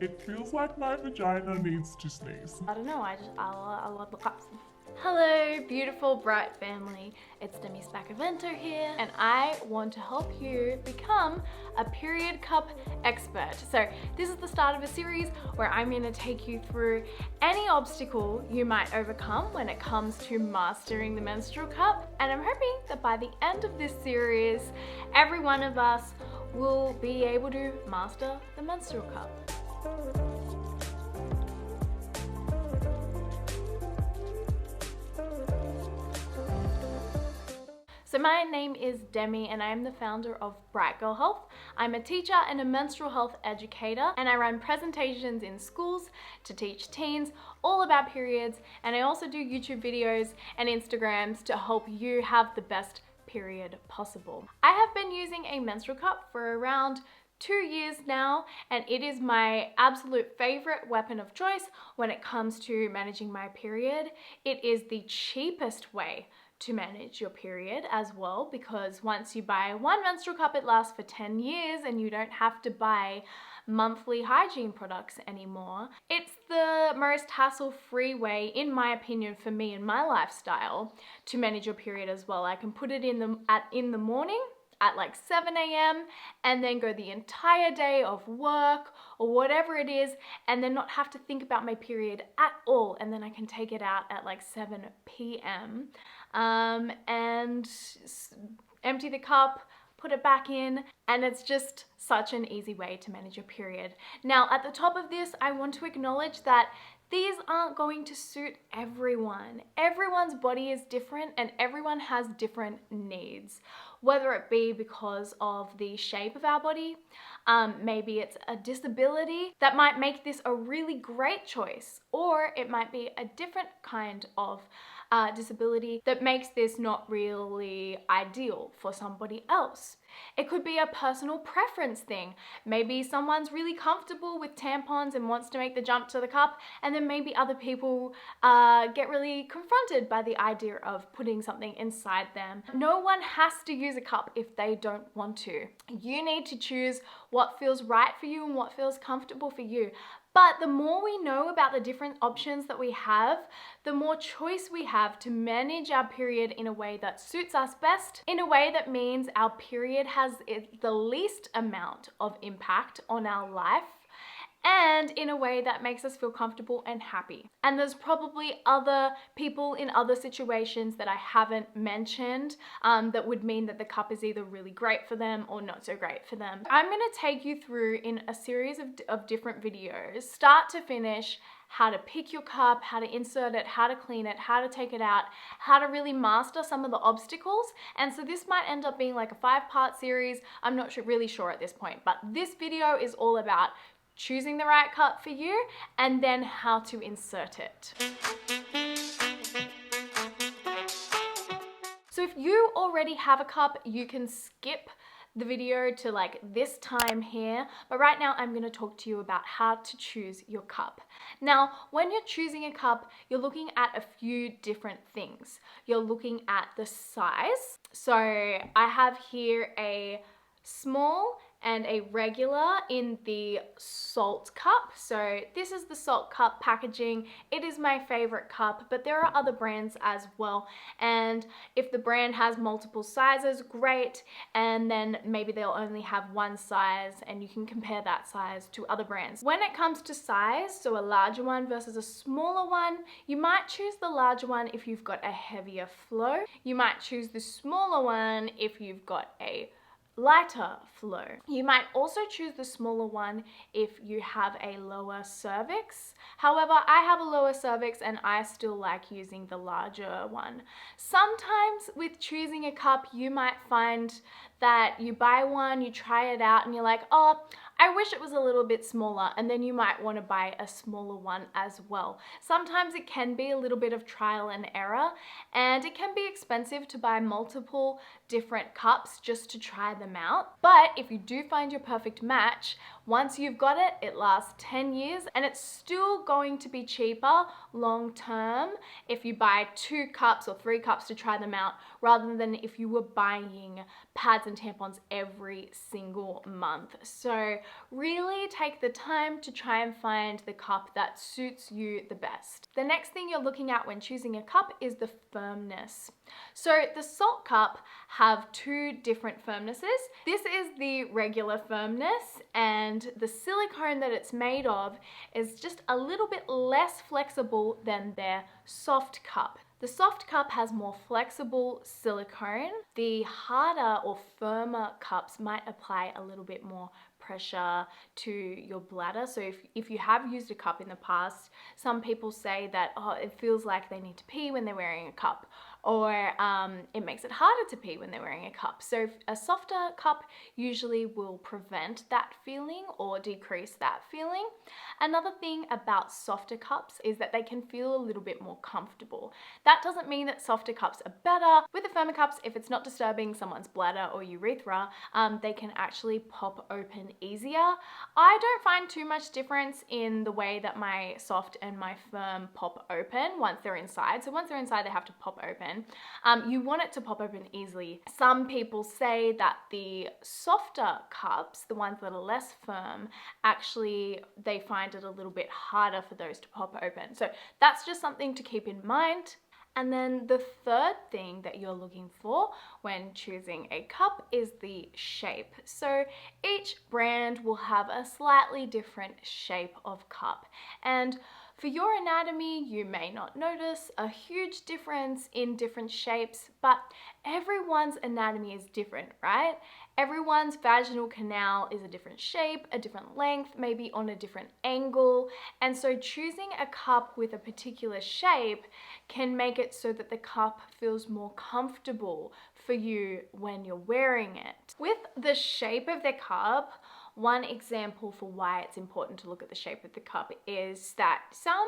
It feels like my vagina needs to sneeze. I don't know, I love the cups. Hello, beautiful, bright family. It's Demi Spaccavento here, and I want to help you become a period cup expert. So this is the start of a series where I'm going to take you through any obstacle you might overcome when it comes to mastering the menstrual cup. And I'm hoping that by the end of this series, every one of us will be able to master the menstrual cup. So my name is Demi and I am the founder of Bright Girl Health. I'm a teacher and a menstrual health educator, and I run presentations in schools to teach teens all about periods, and I also do YouTube videos and Instagrams to help you have the best period possible. I have been using a menstrual cup for around 2 years now, and it is my absolute favorite weapon of choice when it comes to managing my period. It is the cheapest way to manage your period as well, because once you buy one menstrual cup, it lasts for 10 years and you don't have to buy monthly hygiene products anymore. It's the most hassle-free way, in my opinion, for me and my lifestyle to manage your period as well. I can put it in the morning at like 7 a.m. and then go the entire day of work or whatever it is, and then not have to think about my period at all, and then I can take it out at like 7 p.m. And empty the cup, put it back in, and it's just such an easy way to manage your period. Now, at the top of this, I want to acknowledge that these aren't going to suit everyone. Everyone's body is different and everyone has different needs, whether it be because of the shape of our body, maybe it's a disability that might make this a really great choice, or it might be a different kind of disability that makes this not really ideal for somebody else. It could be a personal preference thing. Maybe someone's really comfortable with tampons and wants to make the jump to the cup, and then maybe other people get really confronted by the idea of putting something inside them. No one has to use a cup if they don't want to. You need to choose what feels right for you and what feels comfortable for you. But the more we know about the different options that we have, the more choice we have to manage our period in a way that suits us best, in a way that means our period has the least amount of impact on our life, and in a way that makes us feel comfortable and happy. And there's probably other people in other situations that I haven't mentioned that would mean that the cup is either really great for them or not so great for them. I'm gonna take you through in a series of different videos, start to finish, how to pick your cup, how to insert it, how to clean it, how to take it out, how to really master some of the obstacles. And so this might end up being like a 5-part series. I'm not really sure at this point, but this video is all about choosing the right cup for you and then how to insert it. So if you already have a cup, you can skip the video to like this time here, but right now I'm going to talk to you about how to choose your cup. Now, when you're choosing a cup, you're looking at a few different things. You're looking at the size. So I have here a small and a regular in the Saalt cup. So this is the Saalt cup packaging. It is my favorite cup, but there are other brands as well. And if the brand has multiple sizes, great. And then maybe they'll only have one size and you can compare that size to other brands. When it comes to size, so a larger one versus a smaller one, you might choose the larger one if you've got a heavier flow. You might choose the smaller one if you've got a lighter flow. You might also choose the smaller one if you have a lower cervix. However, I have a lower cervix and I still like using the larger one. Sometimes with choosing a cup, you might find that you buy one, you try it out, and you're like, oh, I wish it was a little bit smaller, and then you might want to buy a smaller one as well. Sometimes it can be a little bit of trial and error, and it can be expensive to buy multiple different cups just to try them out. But if you do find your perfect match, once you've got it, it lasts 10 years and it's still going to be cheaper long term if you buy 2 cups or 3 cups to try them out, rather than if you were buying pads and tampons every single month. So really take the time to try and find the cup that suits you the best. The next thing you're looking at when choosing a cup is the firmness. So the Saalt cup have two different firmnesses. This is the regular firmness, and the silicone that it's made of is just a little bit less flexible than their soft cup. The soft cup has more flexible silicone. The harder or firmer cups might apply a little bit more pressure to your bladder. So if you have used a cup in the past, some people say that, oh, it feels like they need to pee when they're wearing a cup, or it makes it harder to pee when they're wearing a cup. So a softer cup usually will prevent that feeling or decrease that feeling. Another thing about softer cups is that they can feel a little bit more comfortable. That doesn't mean that softer cups are better. With the firmer cups, if it's not disturbing someone's bladder or urethra, they can actually pop open easier. I don't find too much difference in the way that my soft and my firm pop open once they're inside. So once they're inside, they have to pop open. You want it to pop open easily. Some people say that the softer cups, the ones that are less firm, actually they find it a little bit harder for those to pop open. So that's just something to keep in mind. And then the third thing that you're looking for when choosing a cup is the shape. So each brand will have a slightly different shape of cup. And for your anatomy, you may not notice a huge difference in different shapes, but everyone's anatomy is different, right? Everyone's vaginal canal is a different shape, a different length, maybe on a different angle. And so choosing a cup with a particular shape can make it so that the cup feels more comfortable for you when you're wearing it. With the shape of the cup, one example for why it's important to look at the shape of the cup is that some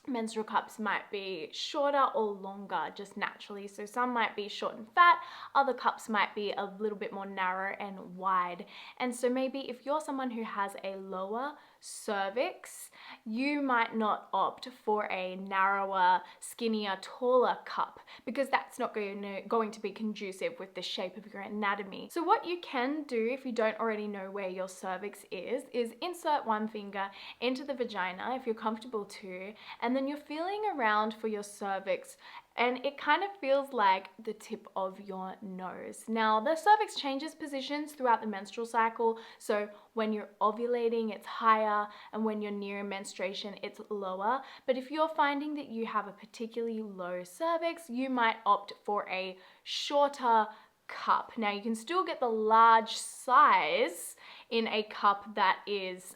menstrual cups might be shorter or longer just naturally. So some might be short and fat, other cups might be a little bit more narrow and wide. And so maybe if you're someone who has a lower cervix, you might not opt for a narrower, skinnier, taller cup, because that's not going to be conducive with the shape of your anatomy. So what you can do if you don't already know where your cervix is insert one finger into the vagina if you're comfortable to, and then you're feeling around for your cervix, and it kind of feels like the tip of your nose. Now, the cervix changes positions throughout the menstrual cycle, so when you're ovulating, it's higher, and when you're near menstruation, it's lower. But if you're finding that you have a particularly low cervix, you might opt for a shorter cup. Now, you can still get the large size in a cup that is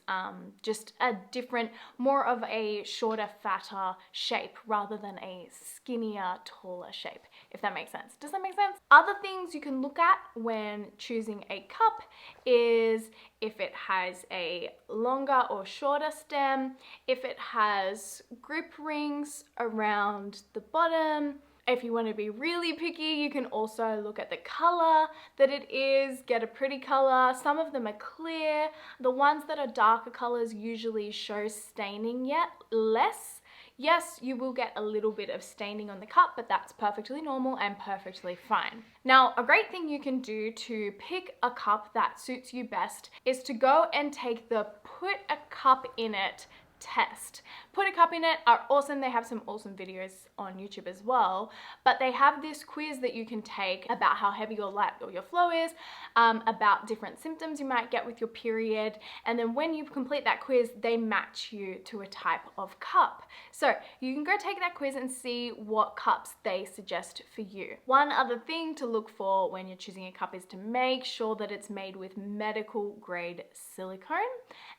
just a different, more of a shorter, fatter shape rather than a skinnier, taller shape, if that makes sense. Does that make sense? Other things you can look at when choosing a cup is if it has a longer or shorter stem, if it has grip rings around the bottom. If you want to be really picky, you can also look at the color that it is, get a pretty color. Some of them are clear. The ones that are darker colors usually show staining yet less. Yes, you will get a little bit of staining on the cup, but that's perfectly normal and perfectly fine. Now, a great thing you can do to pick a cup that suits you best is to go and take the put a cup in it test. Put a cup in it are awesome. They have some awesome videos on YouTube as well, but they have this quiz that you can take about how heavy or light your flow is, about different symptoms you might get with your period, and then when you complete that quiz, they match you to a type of cup. So you can go take that quiz and see what cups they suggest for you. One other thing to look for when you're choosing a cup is to make sure that it's made with medical grade silicone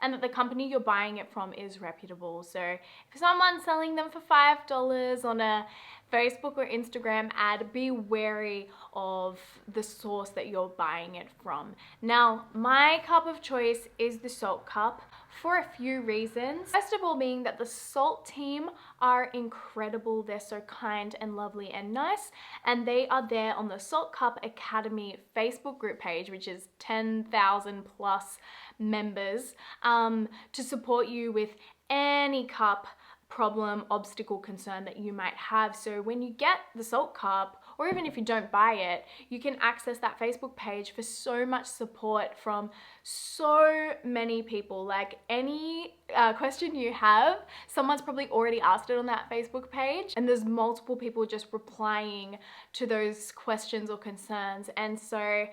and that the company you're buying it from is reputable. So if someone's selling them for $5 on a Facebook or Instagram ad, be wary of the source that you're buying it from. Now, my cup of choice is the Saalt cup for a few reasons. First of all being that the Saalt team are incredible. They're so kind and lovely and nice, and they are there on the Saalt Cup Academy Facebook group page, which is 10,000 plus members, to support you with any cup problem, obstacle, concern that you might have. So when you get the Saalt cup or even if you don't buy it, you can access that Facebook page for so much support from so many people. Like any question you have, someone's probably already asked it on that Facebook page, and there's multiple people just replying to those questions or concerns. And so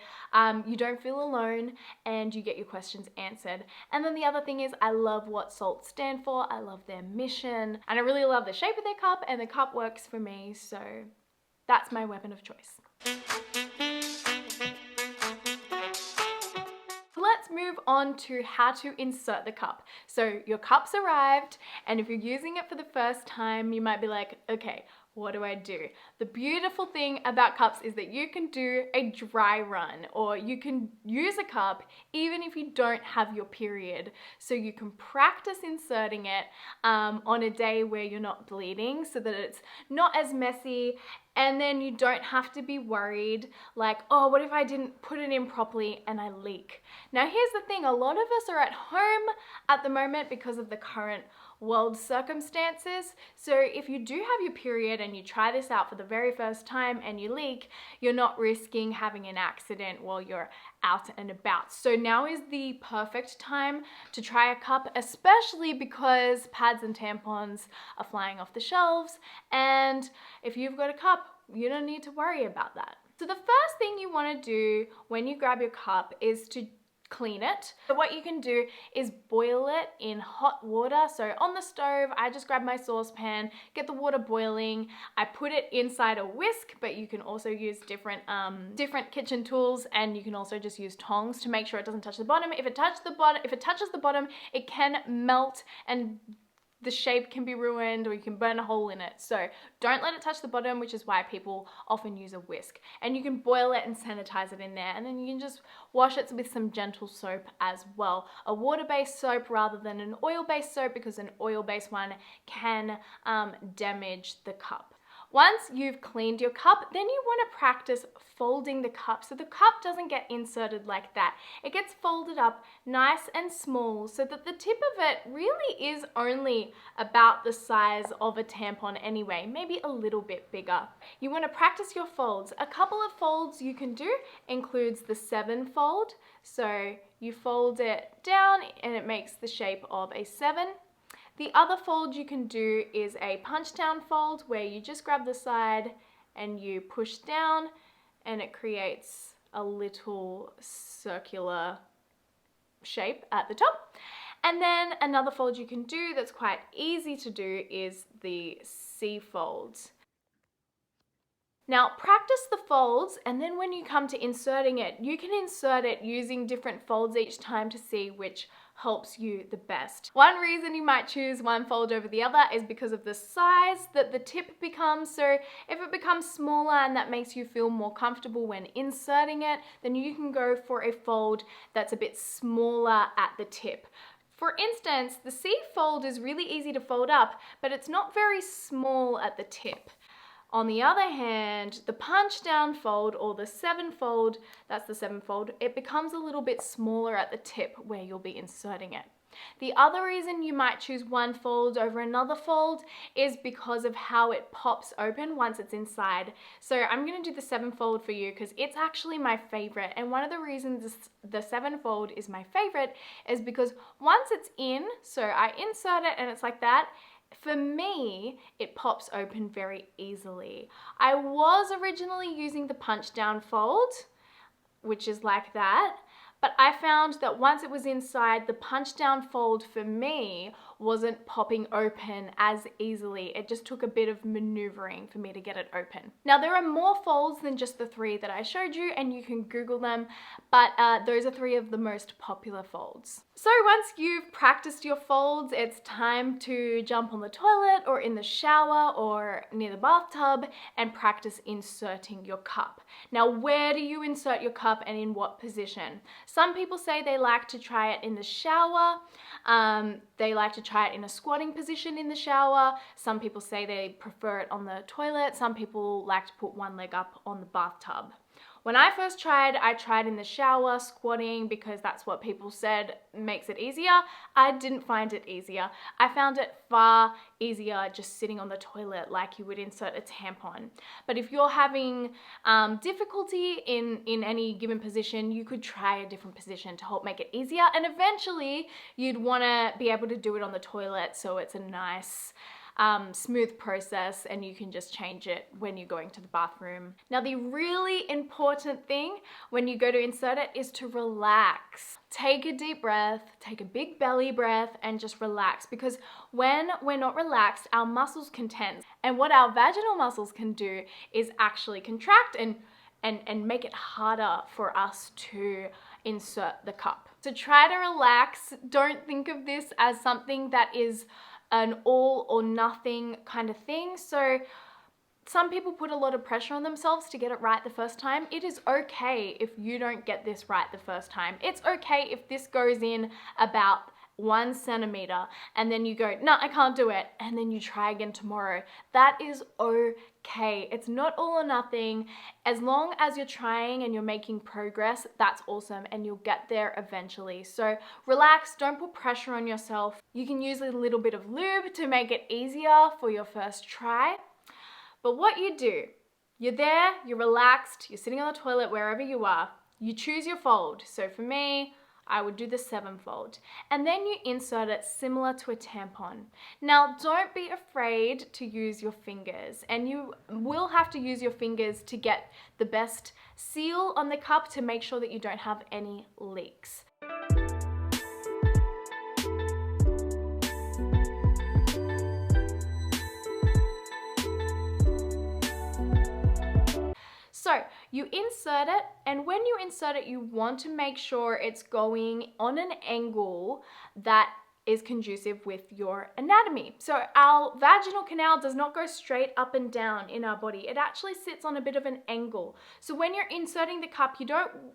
you don't feel alone and you get your questions answered. And then the other thing is, I love what Saalt stand for. I love their mission, and I really love the shape of their cup, and the cup works for me. So that's my weapon of choice. Let's move on to how to insert the cup. So your cup's arrived, and if you're using it for the first time, you might be like, okay, what do I do? The beautiful thing about cups is that you can do a dry run, or you can use a cup even if you don't have your period. So you can practice inserting it on a day where you're not bleeding, so that it's not as messy. And then you don't have to be worried like, oh, what if I didn't put it in properly and I leak? Now here's the thing, a lot of us are at home at the moment because of the current world circumstances. So if you do have your period and you try this out for the very first time and you leak, you're not risking having an accident while you're out and about. So now is the perfect time to try a cup, especially because pads and tampons are flying off the shelves, and if you've got a cup, you don't need to worry about that. So the first thing you want to do when you grab your cup is to clean it. So what you can do is boil it in hot water. So on the stove, I just grab my saucepan, get the water boiling. I put it inside a whisk, but you can also use different kitchen tools, and you can also just use tongs to make sure it doesn't touch the bottom. If it touches the bottom, it can melt and the shape can be ruined, or you can burn a hole in it. So don't let it touch the bottom, which is why people often use a whisk. And you can boil it and sanitize it in there, and then you can just wash it with some gentle soap as well. A water-based soap rather than an oil-based soap, because an oil-based one can damage the cup. Once you've cleaned your cup, then you want to practice folding the cup so the cup doesn't get inserted like that. It gets folded up nice and small so that the tip of it really is only about the size of a tampon anyway, maybe a little bit bigger. You want to practice your folds. A couple of folds you can do includes the 7 fold. So you fold it down and it makes the shape of a 7. The other fold you can do is a punch down fold, where you just grab the side and you push down and it creates a little circular shape at the top. And then another fold you can do that's quite easy to do is the C folds. Now practice the folds, and then when you come to inserting it, you can insert it using different folds each time to see which helps you the best. One reason you might choose one fold over the other is because of the size that the tip becomes. So if it becomes smaller and that makes you feel more comfortable when inserting it, then you can go for a fold that's a bit smaller at the tip. For instance, the C fold is really easy to fold up, but it's not very small at the tip. On the other hand, the punch down fold, or the 7 fold, that's the 7 fold, it becomes a little bit smaller at the tip where you'll be inserting it. The other reason you might choose one fold over another fold is because of how it pops open once it's inside. So I'm going to do the 7 fold for you because it's actually my favorite. And one of the reasons the 7 fold is my favorite is because once it's in, so I insert it and it's like that, for me, it pops open very easily. I was originally using the punch down fold, which is like that, but I found that once it was inside, the punch down fold for me wasn't popping open as easily. It just took a bit of maneuvering for me to get it open. Now there are more folds than just the 3 that I showed you, and you can Google them, but those are 3 of the most popular folds. So once you've practiced your folds, it's time to jump on the toilet or in the shower or near the bathtub and practice inserting your cup. Now, where do you insert your cup and in what position? Some people say they like to try it in the shower. They like to try it in a squatting position in the shower. Some people say they prefer it on the toilet. Some people like to put one leg up on the bathtub. When I first tried, I tried in the shower, squatting, because that's what people said makes it easier. I didn't find it easier. I found it far easier just sitting on the toilet like you would insert a tampon. But if you're having difficulty in any given position, you could try a different position to help make it easier. And eventually you'd want to be able to do it on the toilet so it's a nice smooth process and you can just change it when you're going to the bathroom. Now, the really important thing when you go to insert it is to relax. Take a deep breath, take a big belly breath, and just relax, because when we're not relaxed, our muscles can tense. And what our vaginal muscles can do is actually contract and make it harder for us to insert the cup. So try to relax. Don't think of this as something that is an all or nothing kind of thing. So some people put a lot of pressure on themselves to get it right the first time. It is okay if you don't get this right the first time. It's okay if this goes in about 1 centimeter and then you go, no, I can't do it. And then you try again tomorrow. That is okay. It's not all or nothing. As long as you're trying and you're making progress, that's awesome, and you'll get there eventually. So relax, don't put pressure on yourself. You can use a little bit of lube to make it easier for your first try. But what you do, you're there, you're relaxed, you're sitting on the toilet, wherever you are, you choose your fold. So for me, I would do the 7-fold. And then you insert it similar to a tampon. Now, don't be afraid to use your fingers, and you will have to use your fingers to get the best seal on the cup to make sure that you don't have any leaks. So you insert it, and when you insert it, you want to make sure it's going on an angle that is conducive with your anatomy. So our vaginal canal does not go straight up and down in our body. It actually sits on a bit of an angle. So when you're inserting the cup,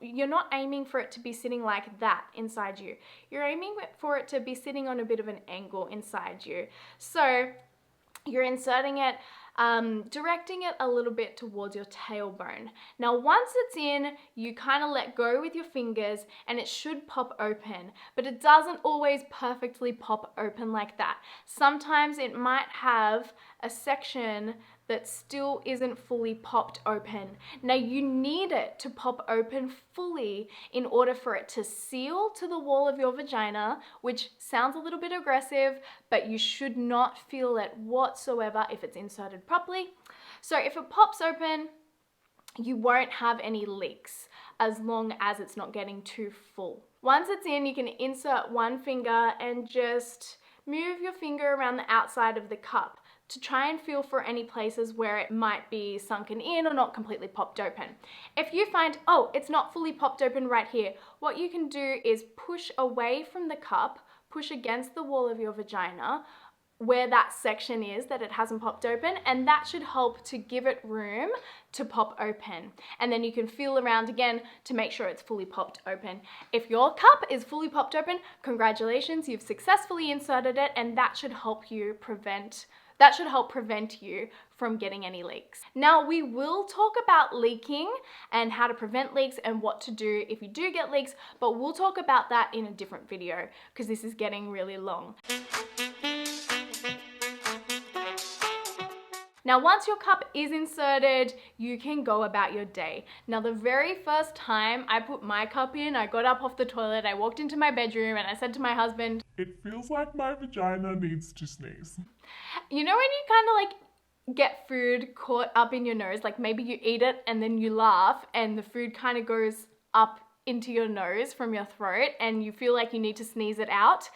you're not aiming for it to be sitting like that inside you. You're aiming for it to be sitting on a bit of an angle inside you. So you're inserting it, directing it a little bit towards your tailbone. Now, once it's in, you kind of let go with your fingers and it should pop open, but it doesn't always perfectly pop open like that. Sometimes it might have a section that still isn't fully popped open. Now, you need it to pop open fully in order for it to seal to the wall of your vagina, which sounds a little bit aggressive, but you should not feel it whatsoever if it's inserted properly. So if it pops open, you won't have any leaks as long as it's not getting too full. Once it's in, you can insert one finger and just move your finger around the outside of the cup to try and feel for any places where it might be sunken in or not completely popped open. If you find, oh, it's not fully popped open right here, what you can do is push away from the cup, push against the wall of your vagina where that section is that it hasn't popped open, and that should help to give it room to pop open. And then you can feel around again to make sure it's fully popped open. If your cup is fully popped open, congratulations, you've successfully inserted it, and that should help prevent you from getting any leaks. Now, we will talk about leaking and how to prevent leaks and what to do if you do get leaks, but we'll talk about that in a different video because this is getting really long. Now, once your cup is inserted, you can go about your day. Now, the very first time I put my cup in, I got up off the toilet, I walked into my bedroom and I said to my husband, "It feels like my vagina needs to sneeze." You know when you kind of like get food caught up in your nose, like maybe you eat it and then you laugh and the food kind of goes up into your nose from your throat and you feel like you need to sneeze it out?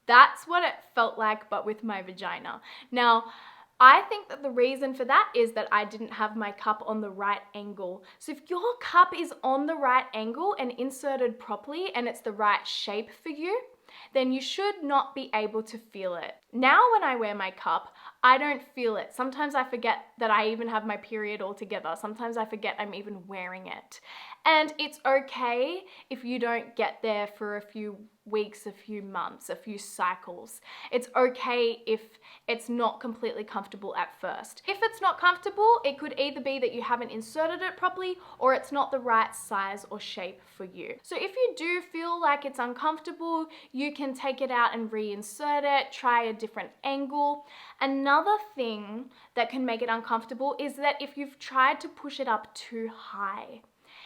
That's what it felt like, but with my vagina. Now, I think that the reason for that is that I didn't have my cup on the right angle. So if your cup is on the right angle and inserted properly and it's the right shape for you, then you should not be able to feel it. Now when I wear my cup, I don't feel it. Sometimes I forget that I even have my period altogether. Sometimes I forget I'm even wearing it. And it's okay if you don't get there for a few weeks, a few months, a few cycles. It's okay if it's not completely comfortable at first. If it's not comfortable, it could either be that you haven't inserted it properly or it's not the right size or shape for you. So if you do feel like it's uncomfortable, you can take it out and reinsert it, try a different angle. Another thing that can make it uncomfortable is that if you've tried to push it up too high.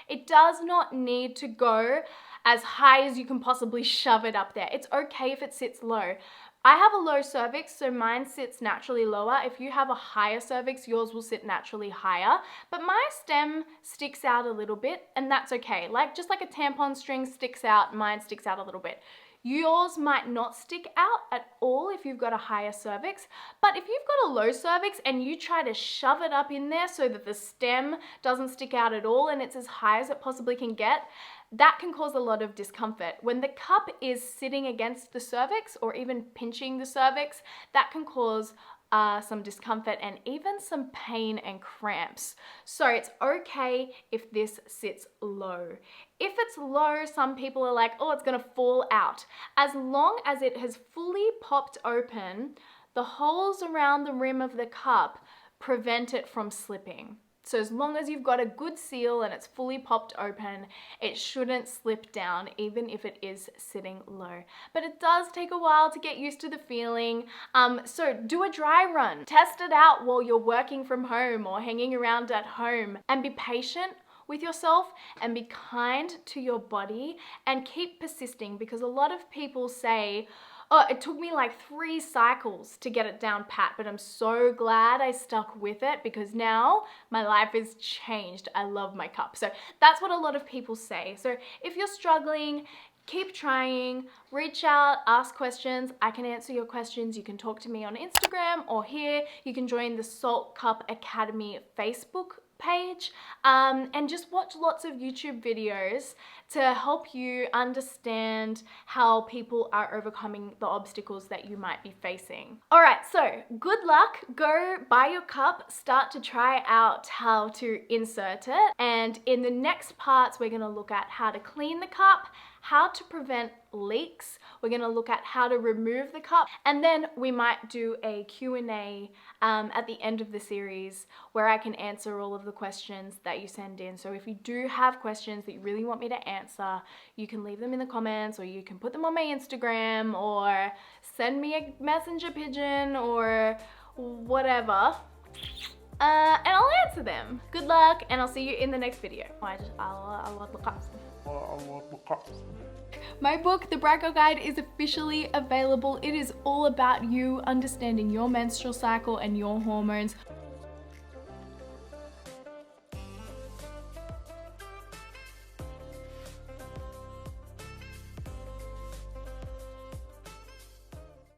It does not need to go as high as you can possibly shove it up there. It's okay if it sits low. I have a low cervix, so mine sits naturally lower. If you have a higher cervix, yours will sit naturally higher. But my stem sticks out a little bit, and that's okay. Just like a tampon string sticks out, mine sticks out a little bit. Yours might not stick out at all if you've got a higher cervix, but if you've got a low cervix and you try to shove it up in there so that the stem doesn't stick out at all and it's as high as it possibly can get, that can cause a lot of discomfort. When the cup is sitting against the cervix or even pinching the cervix, that can cause some discomfort and even some pain and cramps. So it's okay if this sits low. If it's low, some people are like, oh, it's gonna fall out. As long as it has fully popped open, the holes around the rim of the cup prevent it from slipping. So as long as you've got a good seal and it's fully popped open, it shouldn't slip down even if it is sitting low. But it does take a while to get used to the feeling. So do a dry run. Test it out while you're working from home or hanging around at home, and be patient with yourself and be kind to your body and keep persisting, because a lot of people say, oh, it took me like 3 cycles to get it down pat, but I'm so glad I stuck with it because now my life is changed. I love my cup. So that's what a lot of people say. So if you're struggling, keep trying, reach out, ask questions. I can answer your questions. You can talk to me on Instagram or here. You can join the Saalt Cup Academy Facebook page and just watch lots of YouTube videos to help you understand how people are overcoming the obstacles that you might be facing. All right, so good luck. Go buy your cup, start to try out how to insert it. And in the next parts, we're gonna look at how to clean the cup, how to prevent leaks. We're gonna look at how to remove the cup, and then we might do a Q&A at the end of the series where I can answer all of the questions that you send in. So if you do have questions that you really want me to answer, you can leave them in the comments, or you can put them on my Instagram, or send me a messenger pigeon or whatever. And I'll answer them. Good luck, and I'll see you in the next video. I love the cups. My book, The Bright Girl Guide, is officially available. It is all about you understanding your menstrual cycle and your hormones.